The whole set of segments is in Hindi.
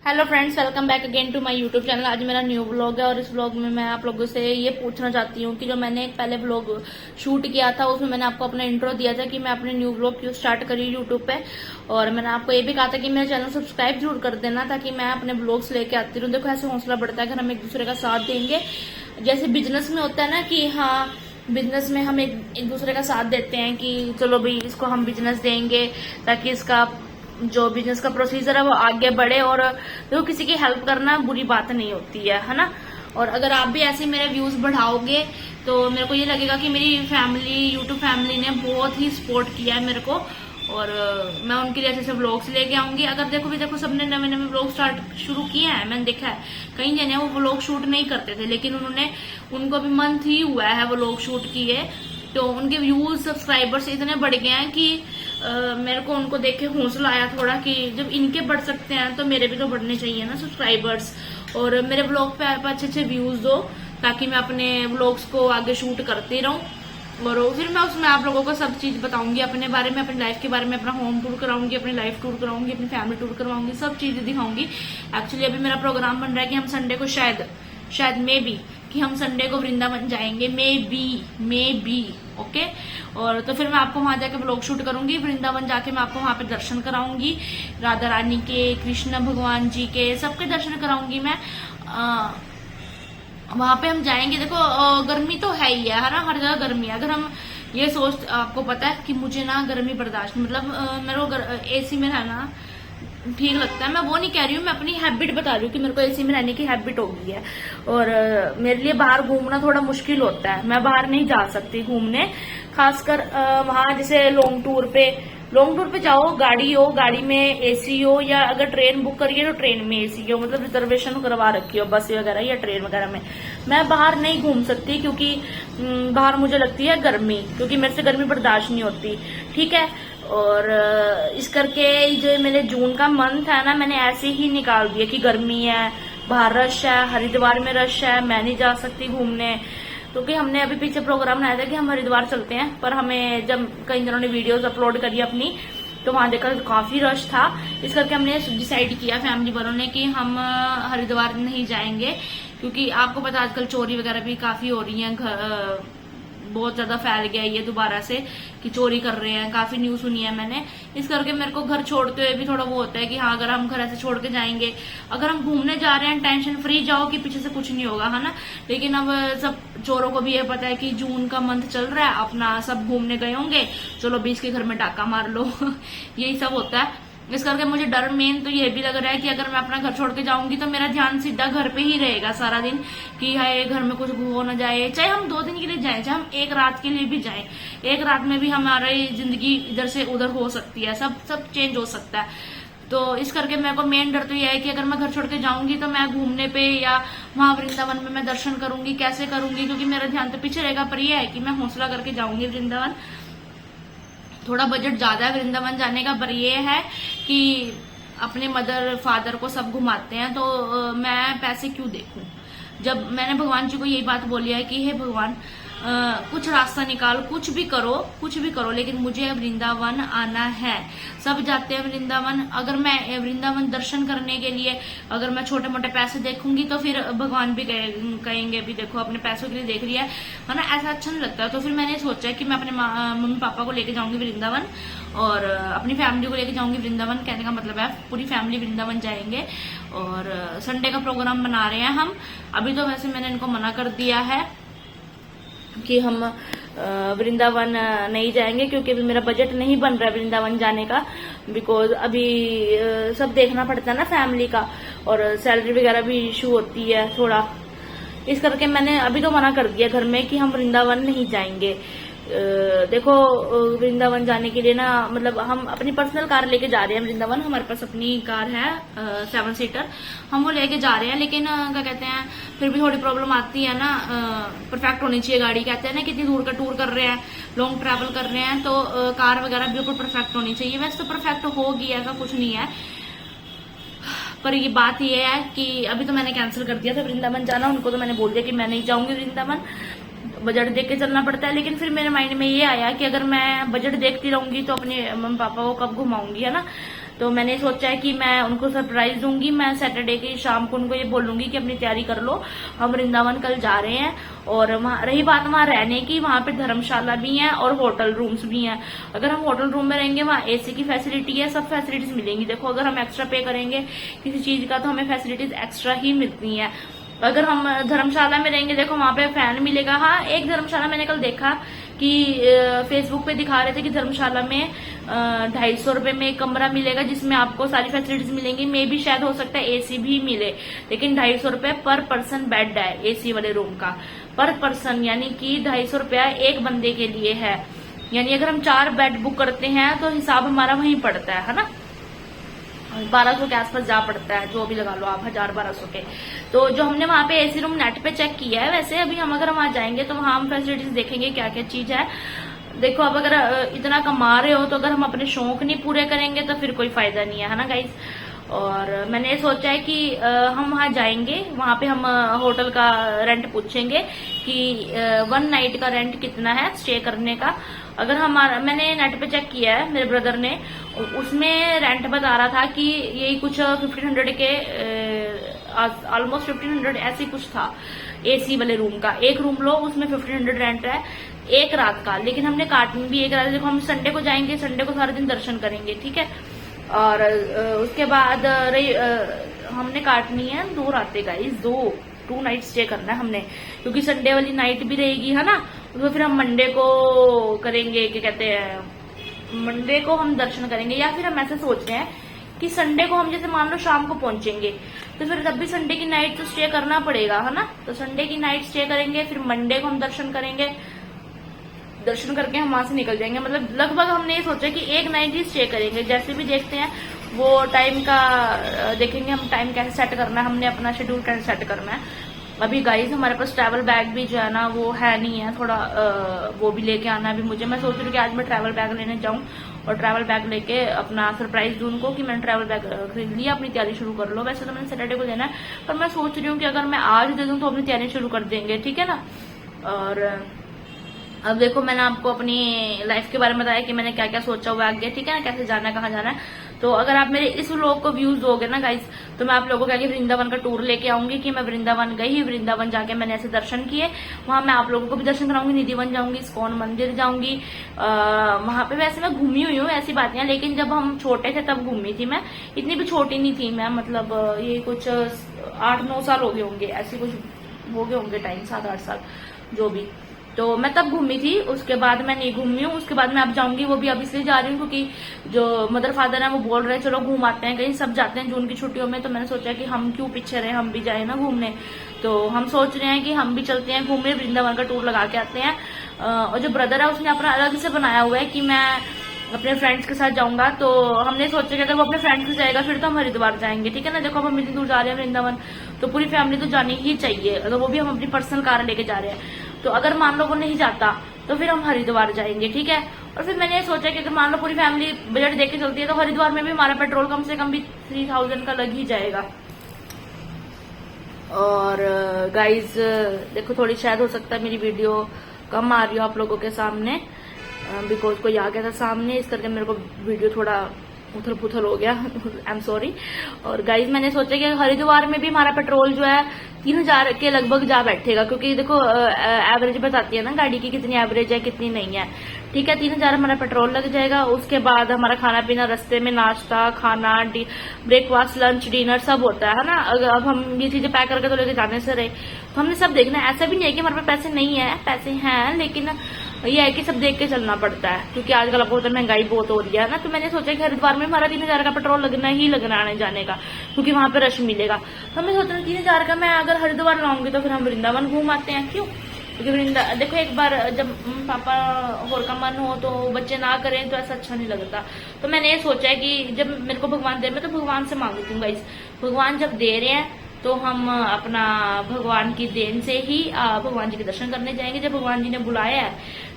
Hello friends, welcome back again to my YouTube channel. आज मेरा न्यू व्लॉग है और इस व्लॉग में मैं आप लोगों से ये पूछना चाहती हूँ कि जो मैंने एक पहले व्लॉग शूट किया था उसमें मैंने आपको अपना इंट्रो दिया था कि मैं अपने न्यू व्लॉग क्यों स्टार्ट करी यूट्यूब पे। और मैंने आपको ये भी कहा था कि मेरा चैनल सब्सक्राइब जरूर कर देना ताकि मैं अपने व्लॉग्स लेके आती रहूँ। देखो ऐसे हौसला बढ़ता है अगर हम एक दूसरे का साथ देंगे। जैसे बिजनेस में होता है ना कि हाँ, बिजनेस में हम एक दूसरे का साथ देते हैं कि चलो भाई इसको हम बिजनेस देंगे ताकि इसका जो बिजनेस का प्रोसीजर है वो आगे बढ़े। और देखो किसी की हेल्प करना बुरी बात नहीं होती है ना। और अगर आप भी ऐसे मेरे व्यूज बढ़ाओगे तो मेरे को ये लगेगा कि मेरी फैमिली, यूट्यूब फैमिली ने बहुत ही सपोर्ट किया है मेरे को। और मैं उनके लिए अच्छे से व्लॉग्स लेके आऊंगी। अगर देखो सबने नवे नवे व्लॉग स्टार्ट शुरू किए हैं, मैंने देखा है कई जने वो व्लॉग शूट नहीं करते थे लेकिन उनको भी मंथ ही हुआ है व्लॉग शूट किए तो उनके व्यूज सब्सक्राइबर्स इतने बढ़ गए हैं कि मेरे को उनको देख के हौसला आया थोड़ा कि जब इनके बढ़ सकते हैं तो मेरे भी तो बढ़ने चाहिए ना सब्सक्राइबर्स। और मेरे व्लॉग पे आप अच्छे अच्छे व्यूज दो ताकि मैं अपने व्लॉग्स को आगे शूट करती रहूं। और फिर मैं उसमें आप लोगों को सब चीज बताऊंगी अपने बारे में, अपनी लाइफ के बारे में, अपना होम टूर कराऊंगी, अपनी लाइफ टूर कराऊंगी, अपनी फैमिली टूर करवाऊंगी, सब चीजें दिखाऊंगी। एक्चुअली अभी मेरा प्रोग्राम बन रहा है कि हम संडे को शायद मे बी कि हम संडे को वृंदावन जाएंगे, मे बी ओके। और तो फिर मैं आपको वहां जाके व्लॉग शूट करूंगी। वृंदावन जाके मैं आपको वहां पे दर्शन कराऊंगी, राधा रानी के, कृष्ण भगवान जी के, सबके दर्शन कराऊंगी मैं। वहां पे हम जाएंगे। देखो गर्मी तो है ही है ना, हर जगह गर्मी है। अगर हम ये सोच, आपको पता है कि मुझे ना गर्मी बर्दाश्त मतलब मेरे को एसी में रहना ठीक लगता है। मैं वो नहीं कह रही हूँ, मैं अपनी हैबिट बता रही हूँ कि मेरे को एसी में रहने की हैबिट हो गई है। और मेरे लिए बाहर घूमना थोड़ा मुश्किल होता है, मैं बाहर नहीं जा सकती घूमने। खासकर वहां जैसे लॉन्ग टूर पे जाओ, गाड़ी में एसी हो, या अगर ट्रेन बुक करिए तो ट्रेन में एसी हो, मतलब रिजर्वेशन करवा रखी हो बस वगैरह या ट्रेन वगैरह में। मैं बाहर नहीं घूम सकती क्योंकि बाहर मुझे लगती है गर्मी, क्योंकि मेरे से गर्मी बर्दाश्त नहीं होती। ठीक है। और इस करके जो मेरे जून का मंथ है ना, मैंने ऐसे ही निकाल दिया कि गर्मी है, बाहर रश है, हरिद्वार में रश है, मैं नहीं जा सकती घूमने। क्योंकि हमने अभी पीछे प्रोग्राम बनाया था कि हम हरिद्वार चलते हैं, पर हमें जब कई जनों ने वीडियोस अपलोड करी अपनी तो वहां देखा तो काफी रश था। इस करके हमने डिसाइड किया फैमिली वालों ने कि हम हरिद्वार नहीं जाएंगे, क्योंकि आपको पता आजकल चोरी वगैरह भी काफी हो रही है, बहुत ज्यादा फैल गया ये दोबारा से कि चोरी कर रहे हैं, काफी न्यूज सुनी है मैंने। इस करके मेरे को घर छोड़ते हुए भी थोड़ा वो होता है कि हाँ, अगर हम घर ऐसे छोड़ के जाएंगे, अगर हम घूमने जा रहे हैं टेंशन फ्री जाओ कि पीछे से कुछ नहीं होगा, है ना। लेकिन अब सब चोरों को भी ये पता है कि जून का मंथ चल रहा है, अपना सब घूमने गए होंगे, चलो 20 के घर में डाका मार लो यही सब होता है। इस करके मुझे डर मेन तो ये भी लग रहा है कि अगर मैं अपना घर छोड़ के जाऊंगी तो मेरा ध्यान सीधा घर पे ही रहेगा सारा दिन कि हाय घर में कुछ हो न जाए। चाहे हम 2 दिन के लिए जाएं, चाहे हम एक रात के लिए भी जाएं, एक रात में भी हमारी जिंदगी इधर से उधर हो सकती है, सब चेंज हो सकता है। तो इस करके मेरे को मेन डर तो यह है कि अगर मैं घर छोड़ के जाऊंगी तो मैं घूमने पे या वहां वृंदावन में मैं दर्शन करूंगी, कैसे करूंगी, क्योंकि मेरा ध्यान तो पीछे रहेगा। पर यह है कि मैं हौसला करके जाऊंगी वृंदावन। थोड़ा बजट ज्यादा है वृंदावन जाने का, पर ये है कि अपने मदर फादर को सब घुमाते हैं तो मैं पैसे क्यों देखूं। जब मैंने भगवान जी को यही बात बोली है कि हे भगवान, कुछ रास्ता निकाल, कुछ भी करो लेकिन मुझे वृंदावन आना है। सब जाते हैं वृंदावन, अगर मैं वृंदावन दर्शन करने के लिए अगर मैं छोटे मोटे पैसे देखूंगी तो फिर भगवान भी कहेंगे भी देखो अपने पैसों के लिए देख रही है ना, ऐसा अच्छा नहीं लगता। तो फिर मैंने सोचा कि मैं अपने मम्मी पापा को लेके जाऊंगी वृंदावन और अपनी फैमिली को लेके जाऊंगी वृंदावन। कहने का मतलब है पूरी फैमिली वृंदावन जाएंगे। और संडे का प्रोग्राम बना रहे हैं हम। अभी तो वैसे मैंने इनको मना कर दिया है कि हम वृंदावन नहीं जाएंगे, क्योंकि अभी मेरा बजट नहीं बन रहा है वृंदावन जाने का। बिकॉज अभी सब देखना पड़ता है ना फैमिली का, और सैलरी वगैरह भी इशू होती है थोड़ा। इस करके मैंने अभी तो मना कर दिया घर में कि हम वृंदावन नहीं जाएंगे। देखो वृंदावन जाने के लिए ना, मतलब हम अपनी पर्सनल कार लेके जा रहे हैं वृंदावन। हमारे पास अपनी कार है 7 सीटर, हम वो लेके जा रहे हैं। लेकिन क्या कहते हैं, फिर भी थोड़ी प्रॉब्लम आती है ना, परफेक्ट होनी चाहिए गाड़ी। कहते हैं ना कितनी दूर का टूर कर रहे हैं, लॉन्ग ट्रैवल कर रहे हैं, तो कार वगैरह बिल्कुल परफेक्ट होनी चाहिए। वैसे तो परफेक्ट होगी, ऐसा कुछ नहीं है, पर ये बात ये है कि अभी तो मैंने कैंसिल कर दिया था वृंदावन जाना। उनको तो मैंने बोल दिया कि मैं नहीं जाऊंगी वृंदावन, बजट देख के चलना पड़ता है। लेकिन फिर मेरे माइंड में ये आया कि अगर मैं बजट देखती रहूंगी तो अपने मम्मी पापा को कब घुमाऊंगी, है ना। तो मैंने सोचा है कि मैं उनको सरप्राइज दूंगी। मैं सैटरडे की शाम को उनको ये बोलूंगी कि अपनी तैयारी कर लो, हम वृंदावन कल जा रहे हैं। और वहाँ रही बात वहाँ रहने की, वहाँ पे धर्मशाला भी है और होटल रूम्स भी हैं। अगर हम होटल रूम में रहेंगे, वहाँ एसी की फैसिलिटी है, सब फैसिलिटीज मिलेंगी। देखो अगर हम एक्स्ट्रा पे करेंगे किसी चीज का तो हमें फैसिलिटीज एक्स्ट्रा ही मिलती हैं। अगर हम धर्मशाला में रहेंगे, देखो वहां पे फैन मिलेगा। हाँ, एक धर्मशाला मैंने कल देखा कि फेसबुक पे दिखा रहे थे कि धर्मशाला में 250 रुपए में एक कमरा मिलेगा जिसमें आपको सारी फैसिलिटीज मिलेंगी। मे भी शायद हो सकता है एसी भी मिले, लेकिन 250 रुपए पर पर्सन बेड है एसी वाले रूम का, पर पर्सन, यानी कि 250 रुपया एक बंदे के लिए है। यानी अगर हम 4 बेड बुक करते हैं तो हिसाब हमारा वहीं पड़ता है ना, 1200 के आसपास जा पड़ता है, जो भी लगा लो आप 1000-1200 के। तो जो हमने वहां पे एसी रूम नेट पे चेक किया है, वैसे अभी हम अगर वहां जाएंगे तो वहां हम फैसिलिटीज देखेंगे क्या क्या चीज है। देखो अब अगर इतना कमा रहे हो तो अगर हम अपने शौक नहीं पूरे करेंगे तो फिर कोई फायदा नहीं है ना गाइज। और मैंने ये सोचा है कि हम वहां जाएंगे, वहां पे हम होटल का रेंट पूछेंगे कि 1 नाइट का रेंट कितना है स्टे करने का। अगर हमारा, मैंने नेट पे चेक किया है मेरे ब्रदर ने, उसमें रेंट बता रहा था कि यही कुछ 1500 के ऑलमोस्ट 1500 ऐसे कुछ था एसी वाले रूम का। एक रूम लो उसमें 1500 रेंट है एक रात का। लेकिन हमने काटनी भी एक रात, देखो हम संडे को जाएंगे, संडे को सारा दिन दर्शन करेंगे, ठीक है। और उसके बाद हमने काटनी है 2 रातें गाइस, 2 नाइट स्टे करना है हमने, क्योंकि संडे वाली नाइट भी रहेगी है ना। तो फिर हम मंडे को करेंगे, क्या कहते हैं, मंडे को हम दर्शन करेंगे। या फिर हम ऐसे सोच रहे हैं कि संडे को हम जैसे मान लो शाम को पहुंचेंगे तो फिर तब भी संडे की नाइट तो स्टे करना पड़ेगा है ना। तो संडे की नाइट स्टे करेंगे, फिर मंडे को हम दर्शन करेंगे, दर्शन करके हम वहां से निकल जाएंगे। मतलब लगभग हमने ये सोचा कि एक नाइट ही स्टे करेंगे। जैसे भी देखते हैं वो टाइम का देखेंगे, हम टाइम कैसे सेट करना है, हमने अपना शेड्यूल कैसे सेट करना है। अभी गाइस हमारे पास ट्रैवल बैग भी जो है ना वो है नहीं है, थोड़ा वो भी लेके आना है अभी मुझे। मैं सोच रही हूँ कि आज मैं ट्रैवल बैग लेने जाऊं और ट्रैवल बैग लेके अपना सरप्राइज दूं उनको कि मैंने ट्रैवल बैग खरीद लिया, अपनी तैयारी शुरू कर लो। वैसे तो मैंने सैटरडे को देना है, पर मैं सोच रही हूँ कि अगर मैं आज दे दूं तो अपनी तैयारी शुरू कर देंगे, ठीक है ना। और अब देखो मैंने आपको अपनी लाइफ के बारे में बताया कि मैंने क्या क्या सोचा हुआ आगे, ठीक है ना, कैसे जाना है, कहाँ जाना है। तो अगर आप मेरे इस व्लॉग को व्यूज दोगे ना गाइस, तो मैं आप लोगों को आगे वृंदावन का टूर लेके आऊंगी कि मैं वृंदावन गई, वृंदावन जाके मैंने ऐसे दर्शन किए। वहां मैं आप लोगों को भी दर्शन कराऊंगी, निधिवन जाऊंगी, इस्कॉन मंदिर जाऊंगी। वहां पे वैसे मैं घूमी हुई हूँ, ऐसी बात नहीं, लेकिन जब हम छोटे थे तब घूमी थी मैं, इतनी भी छोटी नहीं थी मैं, मतलब ये कुछ 8-9 साल हो गए होंगे, ऐसे कुछ हो गए होंगे टाइम, 7-8 साल जो भी। तो मैं तब घूमी थी, उसके बाद मैं नहीं घूमी हूँ। उसके बाद मैं अब जाऊंगी, वो भी अब इसलिए जा रही हूँ क्योंकि जो मदर फादर है वो बोल रहे हैं चलो घूम आते हैं कहीं, सब जाते हैं जून की छुट्टियों में। तो मैंने सोचा कि हम क्यों पीछे रहे, हम भी जाए ना घूमने। तो हम सोच रहे हैं कि हम भी चलते हैं घूमने, वृंदावन का टूर लगा के आते हैं। और जो ब्रदर है उसने अपना अलग से बनाया हुआ है कि मैं अपने फ्रेंड्स के साथ जाऊंगा। तो हमने सोचा कि अगर वो अपने फ्रेंड्स के जाएगा फिर तो हम हरिद्वार जाएंगे, ठीक है ना। देखो अब हम इतनी दूर जा रहे हैं वृंदावन, तो पूरी फैमिली तो जानी ही चाहिए, अगर वो भी हम अपनी पर्सनल कार लेके जा रहे हैं। तो अगर मान लो वो नहीं जाता तो फिर हम हरिद्वार जाएंगे, ठीक है। और फिर मैंने ये सोचा कि अगर मान लो पूरी फैमिली बजट देख के चलती है तो हरिद्वार में भी हमारा पेट्रोल कम से कम भी 3000 का लग ही जाएगा। और गाइज देखो थोड़ी शायद हो सकता है मेरी वीडियो कम आ रही हो आप लोगों के सामने, बिकॉज कोई आ गया था सामने, इस करके मेरे को वीडियो थोड़ा उथल पुथल हो गया, आई एम सॉरी। और गाइज मैंने सोचा कि हरिद्वार में भी हमारा पेट्रोल जो है 3000 के लगभग जा बैठेगा, क्योंकि देखो एवरेज बताती है ना गाड़ी की कितनी एवरेज है कितनी नहीं है, ठीक है। 3000 हमारा पेट्रोल लग जाएगा। उसके बाद हमारा खाना पीना, रास्ते में नाश्ता, खाना, ब्रेकफास्ट, लंच, डिनर सब होता है ना। अब हम ये चीजें पैक करके तो लेके जाने से रहे, तो हमने सब देखना है। ऐसा भी नहीं है कि हमारे पास पैसे नहीं है, पैसे हैं, लेकिन ये है कि सब देख के चलना पड़ता है, क्योंकि आजकल आपको तो महंगाई बहुत हो रही है ना। तो मैंने सोचा कि हरिद्वार में हमारा 3000 का पेट्रोल लगना ही लगना आने जाने का, क्योंकि वहां पे रश मिलेगा। तो हमें सोच रहे 3000 का मैं अगर हरिद्वार लाऊंगी तो फिर हम वृंदावन घूम आते हैं, क्यों। क्योंकि देखो एक बार जब पापा और का मन हो तो बच्चे ना करें तो ऐसा अच्छा नहीं लगता। तो मैंने ये सोचा है कि जब मेरे को भगवान दे, मैं तो भगवान से मांगती हूँ गाइस, भगवान जब दे रहे हैं तो हम अपना भगवान की देन से ही भगवान जी के दर्शन करने जाएंगे। जब भगवान जी ने बुलाया है,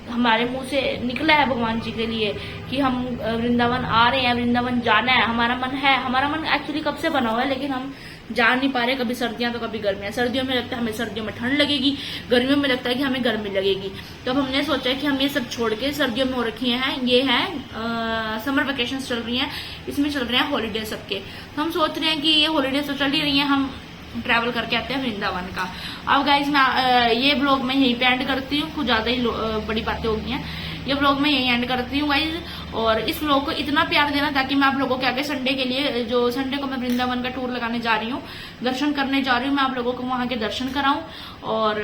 हमारे मुंह से निकला है भगवान जी के लिए कि हम वृंदावन आ रहे हैं, वृंदावन जाना है, हमारा मन है। हमारा मन एक्चुअली कब से बना हुआ है, लेकिन हम जा नहीं पा रहे, कभी सर्दियां तो कभी गर्मियां। सर्दियों में लगता है हमें सर्दियों में ठंड लगेगी, गर्मियों में लगता है कि हमें गर्मी लगेगी। तो अब हमने सोचा है कि हम ये सब छोड़ के, सर्दियों में हो रखी हैं, ये है समर वेकेशन चल रही हैं, इसमें चल रहे हैं हॉलीडे सबके। तो हम सोच रहे हैं कि ये हॉलीडे तो चल ही रही है, हम ट्रैवल करके आते हैं वृंदावन का। अब गाइज मैं ये ब्लॉग मैं यहीं पे एंड करती हूँ, कुछ ज्यादा ही बड़ी बातें हो गई हैं। ये ब्लॉग मैं यहीं एंड करती हूँ गाइज, और इस ब्लॉग को इतना प्यार देना ताकि मैं आप लोगों के आगे संडे के लिए, जो संडे को मैं वृंदावन का टूर लगाने जा रही हूँ, दर्शन करने जा रही हूँ, मैं आप लोगों को वहां के दर्शन कराऊं, और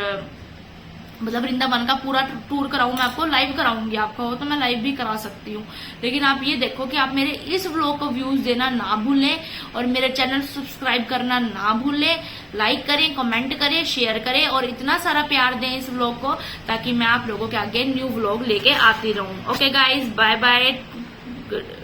मतलब वृंदावन का पूरा टूर कराऊं, मैं आपको लाइव कराऊंगी। आपका हो तो मैं लाइव भी करा सकती हूँ, लेकिन आप ये देखो कि आप मेरे इस व्लॉग को व्यूज देना ना भूलें, और मेरे चैनल सब्सक्राइब करना ना भूलें, लाइक करें, कमेंट करें, शेयर करें, और इतना सारा प्यार दें इस व्लॉग को ताकि मैं आप लोगों के आगे न्यू व्लॉग लेके आती रहूं। Okay guys, bye bye, good.